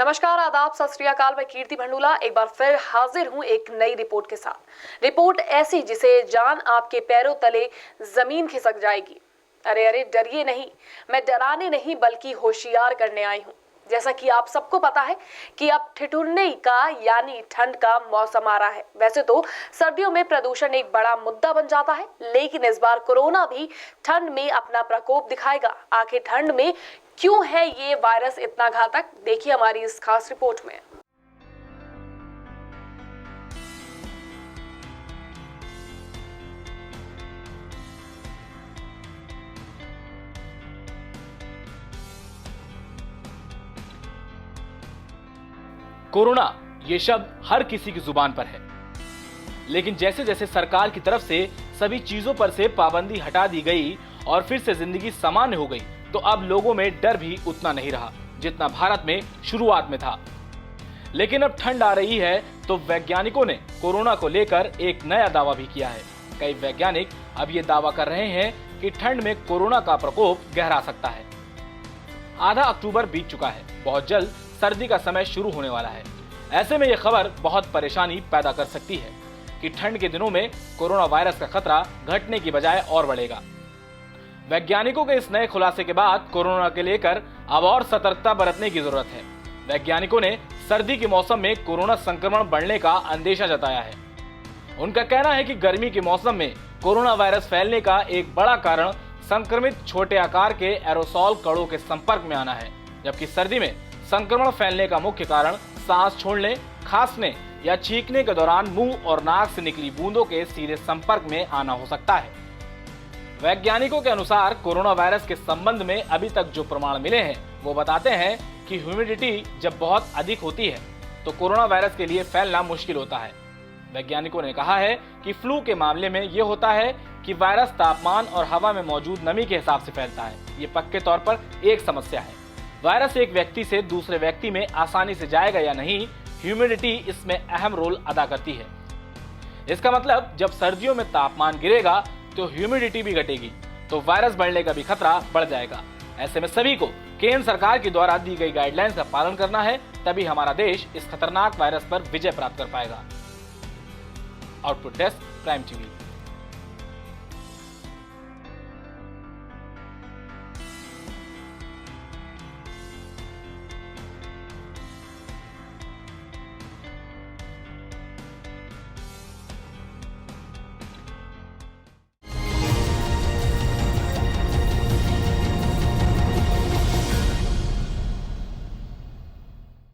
नमस्कार, आदाब, सत श्री अकाल। मैं कीर्ति भंडूला एक बार फिर हाजिर हूं एक नई रिपोर्ट के साथ। रिपोर्ट ऐसी जिसे जान आपके पैरों तले जमीन खिसक जाएगी। अरे अरे डरिए नहीं, मैं डराने नहीं बल्कि होशियार करने आई हूं। जैसा कि आप सबको पता है कि अब ठिठुरने का यानी ठंड का मौसम आ रहा है। वैसे तो सर्दियों में प्रदूषण एक बड़ा मुद्दा बन जाता है, लेकिन इस बार कोरोना भी ठंड में अपना प्रकोप दिखाएगा। आखिर ठंड में क्यों है ये वायरस इतना घातक, देखिए हमारी इस खास रिपोर्ट में। कोरोना ये शब्द हर किसी की जुबान पर है, लेकिन जैसे जैसे सरकार की तरफ से सभी चीजों पर से पाबंदी हटा दी गई और फिर से जिंदगी सामान्य हो गई, तो अब लोगों में डर भी उतना नहीं रहा जितना भारत में शुरुआत में था। लेकिन अब ठंड आ रही है तो वैज्ञानिकों ने कोरोना को लेकर एक नया दावा भी किया है। कई वैज्ञानिक अब ये दावा कर रहे हैं कि ठंड में कोरोना का प्रकोप गहरा सकता है। आधा अक्टूबर बीत चुका है, बहुत जल्द सर्दी का समय शुरू होने वाला है। ऐसे में यह खबर बहुत परेशानी पैदा कर सकती है कि ठंड के दिनों में कोरोना वायरस का खतरा घटने की बजाय और बढ़ेगा। वैज्ञानिकों के इस नए खुलासे के बाद कोरोना के लेकर अब और सतर्कता बरतने की जरूरत है। वैज्ञानिकों ने सर्दी के मौसम में कोरोना संक्रमण बढ़ने का अंदेशा जताया है। उनका कहना है कि गर्मी के मौसम में कोरोना वायरस फैलने का एक बड़ा कारण संक्रमित छोटे आकार के एरोसॉल कणों के संपर्क में आना है, जबकि सर्दी में संक्रमण फैलने का मुख्य कारण सांस छोड़ने, खांसने या छींकने के दौरान मुंह और नाक से निकली बूंदों के सीधे संपर्क में आना हो सकता है। वैज्ञानिकों के अनुसार कोरोना वायरस के संबंध में अभी तक जो प्रमाण मिले हैं वो बताते हैं कि ह्यूमिडिटी जब बहुत अधिक होती है तो कोरोना वायरस के लिए फैलना मुश्किल होता है। वैज्ञानिकों ने कहा है कि फ्लू के मामले में ये होता है कि वायरस तापमान और हवा में मौजूद नमी के हिसाब से फैलता है। ये पक्के तौर पर एक समस्या है। वायरस एक व्यक्ति से दूसरे व्यक्ति में आसानी से जाएगा या नहीं, ह्यूमिडिटी इसमें अहम रोल अदा करती है। इसका मतलब जब सर्दियों में तापमान गिरेगा तो ह्यूमिडिटी भी घटेगी, तो वायरस बढ़ने का भी खतरा बढ़ जाएगा। ऐसे में सभी को केंद्र सरकार के द्वारा दी गई गाइडलाइंस का पालन करना है, तभी हमारा देश इस खतरनाक वायरस पर विजय प्राप्त कर पाएगा। Output desk, prime TV.